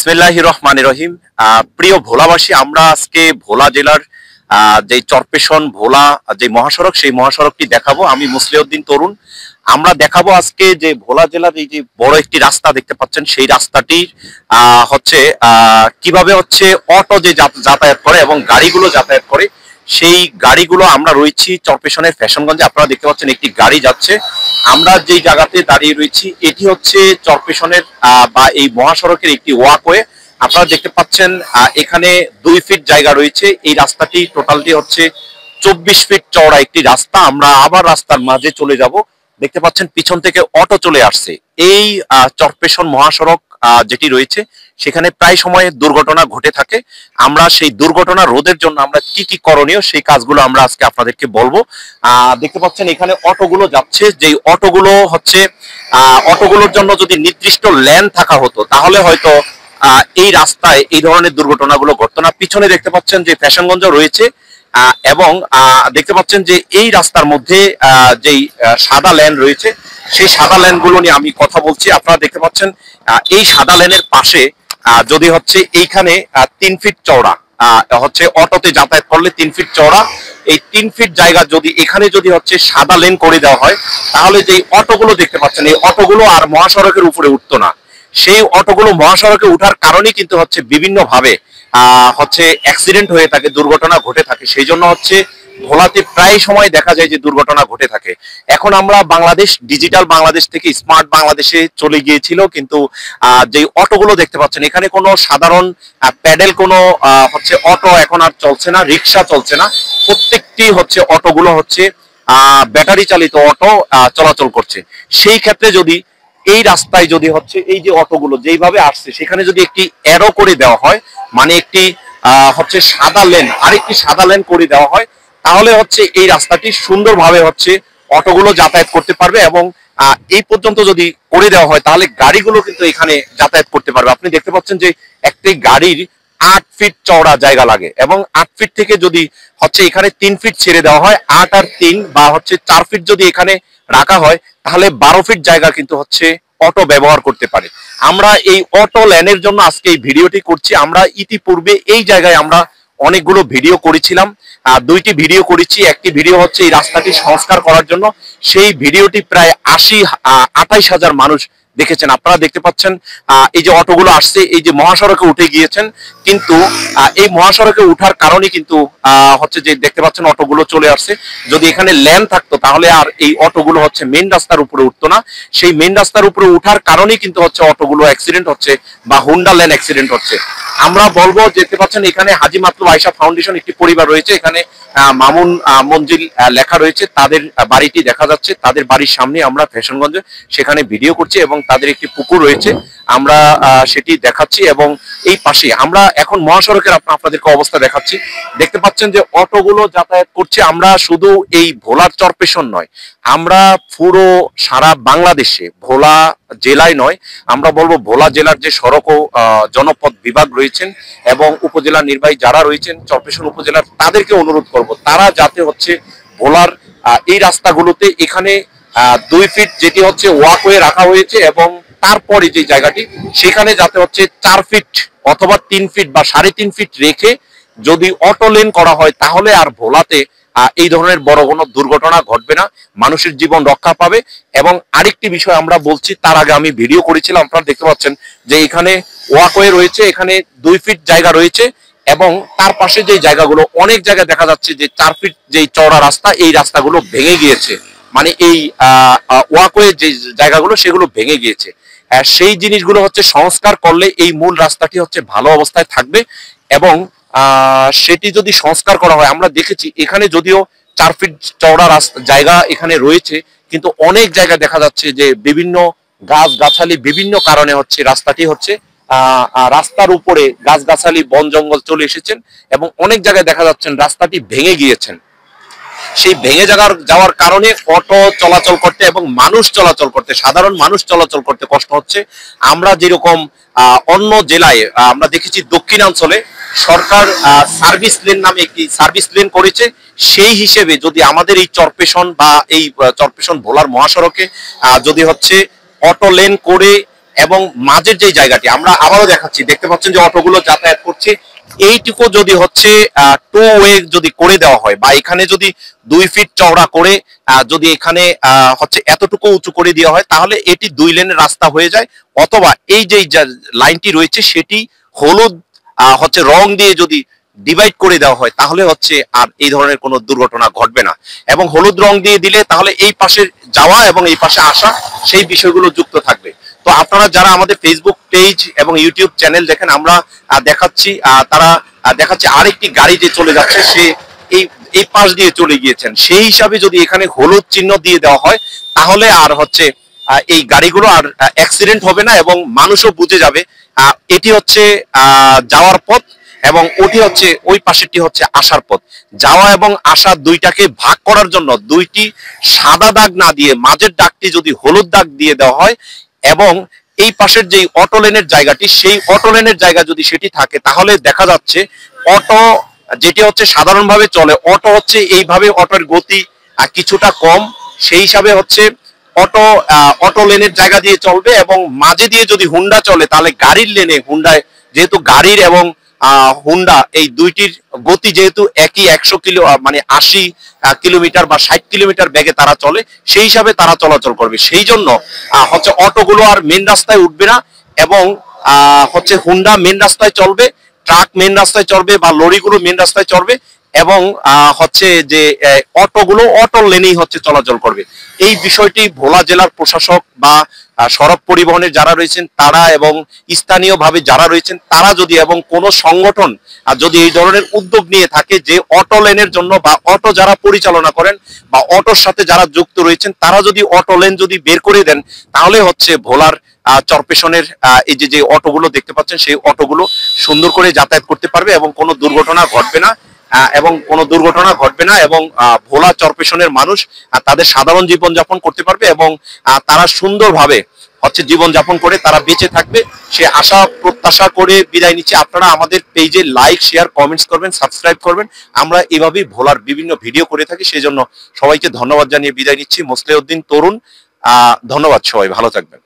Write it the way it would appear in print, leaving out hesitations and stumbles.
বিসমিল্লাহির রহমানির রহিম। প্রিয় ভোলাবাসী, আমরা আজকে ভোলা জেলার যে চরপেশন ভোলা যে মহাসড়ক, সেই মহাসড়কটি দেখাবো। আমি মুসলিউদ্দিন তরুণ। আমরা দেখাবো আজকে যে ভোলা জেলার এই যে বড় একটি রাস্তা দেখতে পাচ্ছেন, সেই রাস্তাটি হচ্ছে কিভাবে হচ্ছে অটো যে যাতায়াত করে এবং গাড়িগুলো যাতায়াত করে, সেই গাড়িগুলো আমরা রয়েছি চরপেশনের ফ্যাশনগঞ্জে। আপনারা দেখতে পাচ্ছেন একটি গাড়ি যাচ্ছে। আমরা যেই জায়গাতে দাঁড়িয়ে রয়েছি এটি হচ্ছে চরপেশনের বা এই মহাসড়কের একটি ওয়াকওয়ে। আপনারা দেখতে পাচ্ছেন এখানে 2 ফিট জায়গা রয়েছে। এই রাস্তাটি টোটালটি হচ্ছে 24 ফিট চওড়া একটি রাস্তা। আমরা আবার রাস্তার মাঝে চলে যাব। দেখতে পাচ্ছেন পিছন থেকে অটো চলে আসছে। এই চরপেশন মহাসড়ক যেটি রয়েছে সেখানে প্রায় সময় দুর্ঘটনা ঘটে থাকে। আমরা সেই দুর্ঘটনা রোধের জন্য আমরা কি কি করণীয় সেই কাজগুলো আমরা আজকে আপনাদেরকে বলবো। দেখতে পাচ্ছেন এখানে অটোগুলো যাচ্ছে। যেই অটোগুলো হচ্ছে অটোগুলোর জন্য যদি নির্দিষ্ট লেন থাকা হতো তাহলে হয়তো এই রাস্তায় এই ধরনের দুর্ঘটনাগুলো ঘটতো না। পিছনে দেখতে পাচ্ছেন যে ফ্যাশনগঞ্জ রয়েছে এবং দেখতে পাচ্ছেন যে এই রাস্তার মধ্যে যেই সাদা লেন রয়েছে সেই সাদা লেনগুলো নিয়ে আমি কথা বলছি। আপনারা দেখতে পাচ্ছেন এই সাদা লেনের পাশে যদি হচ্ছে এইখানে 3 ফিট চওড়া হচ্ছে অটোতে যাতায়াত করলে 3 ফিট চওড়া, এই 3 ফিট জায়গা যদি এখানে যদি হচ্ছে সাদা লেন করে দেওয়া হয় তাহলে যে অটোগুলো দেখতে পাচ্ছেন এই অটোগুলো আর মহাসড়কের উপরে উঠতো না। সেই অটোগুলো মহাসড়কে উঠার কারণে কিন্তু হচ্ছে বিভিন্ন ভাবে হচ্ছে অ্যাক্সিডেন্ট হয়ে থাকে, দুর্ঘটনা ঘটে থাকে। সেই জন্য হচ্ছে ভোলাতে প্রায় সময় দেখা যায় যে দুর্ঘটনা ঘটে থাকে। এখন আমরা বাংলাদেশ ডিজিটাল বাংলাদেশ থেকে স্মার্ট বাংলাদেশে চলে গিয়েছিল, কিন্তু যে অটোগুলো দেখতে পাচ্ছেন এখানে কোনো সাধারণ প্যাডেল কোনো হচ্ছে অটো এখন আর চলছে না, রিক্সা চলছে না। প্রত্যেকটি হচ্ছে অটোগুলো হচ্ছে ব্যাটারি চালিত অটো চলাচল করছে। সেই ক্ষেত্রে যদি এই রাস্তায় যদি হচ্ছে এই যে অটোগুলো যেইভাবে আসছে সেখানে যদি একটি অ্যারো করে দেওয়া হয়, মানে একটি হচ্ছে সাদা লেন আরেকটি সাদা লেন করে দেওয়া হয়, তাহলে হচ্ছে এই রাস্তাটি সুন্দরভাবে হচ্ছে অটোগুলো যাতায়াত করতে পারবে। এবং এই পর্যন্ত যদি করে দেওয়া হয় তাহলে গাড়িগুলো কিন্তু এখানে যাতায়াত করতে পারবে। আপনি দেখতে পাচ্ছেন যে একটি গাড়ির 8 ফিট চওড়া জায়গা লাগে এবং 8 ফিট থেকে যদি হচ্ছে এখানে 3 ফিট ছেড়ে দেওয়া হয়, 8 আর 3 বা হচ্ছে 4 ফিট যদি এখানে রাখা হয় তাহলে 12 ফিট জায়গা কিন্তু হচ্ছে অটো ব্যবহার করতে পারে। আমরা এই অটো লেনের জন্য আজকে এই ভিডিওটি করছি। আমরা ইতিপূর্বে এই জায়গায় আমরা অনেকগুলো ভিডিও করেছিলাম, 2টি ভিডিও করেছি। একটি ভিডিও হচ্ছে এই রাস্তাটি সংস্কার করার জন্য, সেই ভিডিওটি প্রায় 28,000 মানুষ দেখেছেন। আপনারা দেখতে পাচ্ছেন এই যে অটোগুলো আসছে এই যে মহাসড়কে উঠে গিয়েছেন, কিন্তু এই মহাসড়কে উঠার কারণে কিন্তু হচ্ছে যে দেখতে পাচ্ছেন অটোগুলো চলে আসছে। যদি এখানে লেন থাকতো তাহলে আর এই অটোগুলো হচ্ছে মেন রাস্তার উপরে উঠতো না। সেই মেন রাস্তার উপরে উঠার কারণেই কিন্তু হচ্ছে অটোগুলো অ্যাক্সিডেন্ট হচ্ছে বা হুন্ডা লেন অ্যাক্সিডেন্ট হচ্ছে। আমরা বলবো দেখতে পাচ্ছেন এখানে হাজী মাতলুব আয়েশা ফাউন্ডেশন একটি পরিবার রয়েছে, এখানে মামুন মঞ্জিল লেখা রয়েছে, তাদের বাড়িটি দেখা যাচ্ছে। তাদের বাড়ির সামনে আমরা ফ্যাশনগঞ্জে সেখানে ভিডিও করছি এবং তাদের একটি পুকুর রয়েছে, আমরা সেটি দেখাচ্ছি। এবং এই পাশে আমরা এখন মহাসড়কের আপনাদেরকে অবস্থা দেখাচ্ছি। দেখতে পাচ্ছেন যে অটোগুলো যাতায়াত করছে। আমরা শুধু এই ভোলার চরপেশন নয়, আমরা পুরো সারা বাংলাদেশে ভোলা জেলায় নয়, আমরা বলবো ভোলা জেলার যে সড়ক ও জনপথ বিভাগ রয়েছেন এবং উপজেলা নির্বাহী যারা রয়েছেন চরপেশন উপজেলার, তাদেরকে অনুরোধ করব তারা যাতে হচ্ছে ভোলার এই রাস্তাগুলোতে এখানে 2 ফিট যেটি হচ্ছে ওয়াকওয়ে রাখা হয়েছে এবং তারপরে যে জায়গাটি সেখানে যাতে হচ্ছে 4 ফিট অথবা 3 ফিট বা 3.5 ফিট রেখে যদি অটো লেন করা হয় তাহলে আর ভোলাতে এই ধরনের বড় কোনো দুর্ঘটনা ঘটবে না, মানুষের জীবন রক্ষা পাবে। এবং আরেকটি বিষয় আমরা বলছি, তার আগে আমি ভিডিও করেছিলাম, আপনারা দেখতে পাচ্ছেন যে এখানে ওয়াকওয়ে রয়েছে, এখানে 2 ফিট জায়গা রয়েছে এবং তার পাশে যে জায়গাগুলো অনেক জায়গায় দেখা যাচ্ছে যে 4 ফিট যেই চওড়া রাস্তা এই রাস্তাগুলো ভেঙে গিয়েছে, মানে এই ওয়াকওয়ে যে জায়গাগুলো সেগুলো ভেঙে গিয়েছে। সেই জিনিসগুলো হচ্ছে সংস্কার করলে এই মূল রাস্তাটি হচ্ছে ভালো অবস্থায় থাকবে। এবং সেটি যদি সংস্কার করা হয়, আমরা দেখেছি এখানে যদিও 4 ফিট চওড়া জায়গা এখানে রয়েছে, কিন্তু অনেক জায়গায় দেখা যাচ্ছে যে বিভিন্ন গাছগাছালি বিভিন্ন কারণে হচ্ছে রাস্তাটি হচ্ছে রাস্তার উপরে গাছগাছালি বন জঙ্গল চলে এসেছেন এবং অনেক জায়গায় দেখা যাচ্ছেন রাস্তাটি ভেঙে গিয়েছেন। সেই ভেঙে যাওয়ার কারণে অটো চলাচল করতে এবং মানুষ চলাচল করতে, সাধারণ মানুষ চলাচল করতে কষ্ট হচ্ছে। আমরা যেরকম অন্য জেলায় আমরা দেখেছি দক্ষিণাঞ্চলে সরকার সার্ভিস লেন নামে একটি সার্ভিস লেন করেছে, সেই হিসেবে যদি আমাদের এই চরপেশন বা এই চরপেশন ভোলার মহাসড়কে যদি হচ্ছে অটো লেন করে এবং মাঝের যে জায়গাটি আমরা আবারও দেখাচ্ছি, দেখতে পাচ্ছেন যে অটোগুলো যাতায়াত করছে, এইটুকু যদি হচ্ছে টু ওয়ে যদি করে দেওয়া হয় বা এখানে যদি 2 ফিট চওড়া করে যদি এখানে হচ্ছে এতটুকু উঁচু করে দেওয়া হয়, তাহলে এটি 2 লেনের রাস্তা হয়ে যায়। অথবা এই যে লাইনটি রয়েছে সেটি হলুদ হচ্ছে রং দিয়ে যদি ডিভাইড করে দেওয়া হয়, তাহলে হচ্ছে আর এই ধরনের কোনো দুর্ঘটনা ঘটবে না। এবং হলুদ রং দিয়ে দিলে তাহলে এই পাশে যাওয়া এবং এই পাশে আসা সেই বিষয়গুলো যুক্ত থাকবে। তো আপনারা যারা আমাদের ফেসবুক পেজ এবং ইউটিউব চ্যানেল দেখেন, আমরা দেখাচ্ছি তারা দেখাচ্ছে আরেকটি গাড়ি যে চলে যাচ্ছে, সে এই এই পাশ দিয়ে চলে গিয়েছেন। সেই হিসাবে যদি এখানে হলুদ চিহ্ন দিয়ে দেওয়া হয়, তাহলে আর হচ্ছে এই গাড়িগুলো আর অ্যাক্সিডেন্ট হবে না এবং মানুষও বুঝে যাবে এটি হচ্ছে যাওয়ার পথ এবং ওটি হচ্ছে ওই পাশেরটি হচ্ছে আসার পথ। যাওয়া এবং আসা দুইটাকে ভাগ করার জন্য দুইটি সাদা দাগ না দিয়ে মাঝের দাগটি যদি হলুদ দাগ দিয়ে দেওয়া হয় এবং এই পাশের যে অটো লেনের জায়গাটি, সেই অটো লেনের জায়গা যদি সেটি থাকে, তাহলে দেখা যাচ্ছে অটো যেটি হচ্ছে সাধারণভাবে চলে, অটো হচ্ছে এইভাবে অটোর গতি কিছুটা কম, সেই হিসাবে হচ্ছে অটো অটো লেনের জায়গা দিয়ে চলবে এবং মাঝে দিয়ে যদি হুন্ডা চলে, তাহলে গাড়ির লেনে হুন্ডায়, যেহেতু গাড়ির এবং হুন্ডা এই দুইটির গতি যেহেতু একই 100 কিলো মানে 80 কিলোমিটার বা 60 কিলোমিটার বেগে তারা চলে, সেই হিসাবে তারা চলাচল করবে। সেই জন্য হচ্ছে অটোগুলো আর মেন রাস্তায় উঠবে না এবং হচ্ছে হুন্ডা মেন রাস্তায় চলবে, ট্রাক মেন রাস্তায় চলবে বা লরিগুলো মেন রাস্তায় চলবে এবং হচ্ছে যে অটোগুলো অটো লেনেই হচ্ছে চলাচল করবে। এই বিষয়টি ভোলা জেলার প্রশাসক বা সড়ক পরিবহনের যারা রয়েছেন তারা এবং স্থানীয়ভাবে যারা রয়েছেন তারা যদি এবং কোনো সংগঠন যদি এই ধরনের উদ্যোগ নিয়ে থাকে যে অটো লেনের জন্য বা অটো যারা পরিচালনা করেন বা অটোর সাথে যারা যুক্ত রয়েছেন, তারা যদি অটো লেন যদি বের করে দেন, তাহলে হচ্ছে ভোলার চরপেশনের এই যে অটোগুলো দেখতে পাচ্ছেন, সেই অটোগুলো সুন্দর করে যাতায়াত করতে পারবে এবং কোনো দুর্ঘটনা ঘটবে না এবং ভোলা চরপেশনের মানুষ তাদের সাধারণ জীবন যাপন করতে পারবে এবং তারা সুন্দরভাবে হচ্ছে জীবন যাপন করে তারা বেঁচে থাকবে, সে আশা প্রত্যাশা করে বিদায় নিচ্ছি। আপনারা আমাদের পেজে লাইক, শেয়ার, কমেন্টস করবেন, সাবস্ক্রাইব করবেন। আমরা এভাবেই ভোলার বিভিন্ন ভিডিও করে থাকি, সেই জন্য সবাইকে ধন্যবাদ জানিয়ে বিদায় নিচ্ছি। মোসলেউদ্দিন তরুণ, ধন্যবাদ, সবাই ভালো থাকবেন।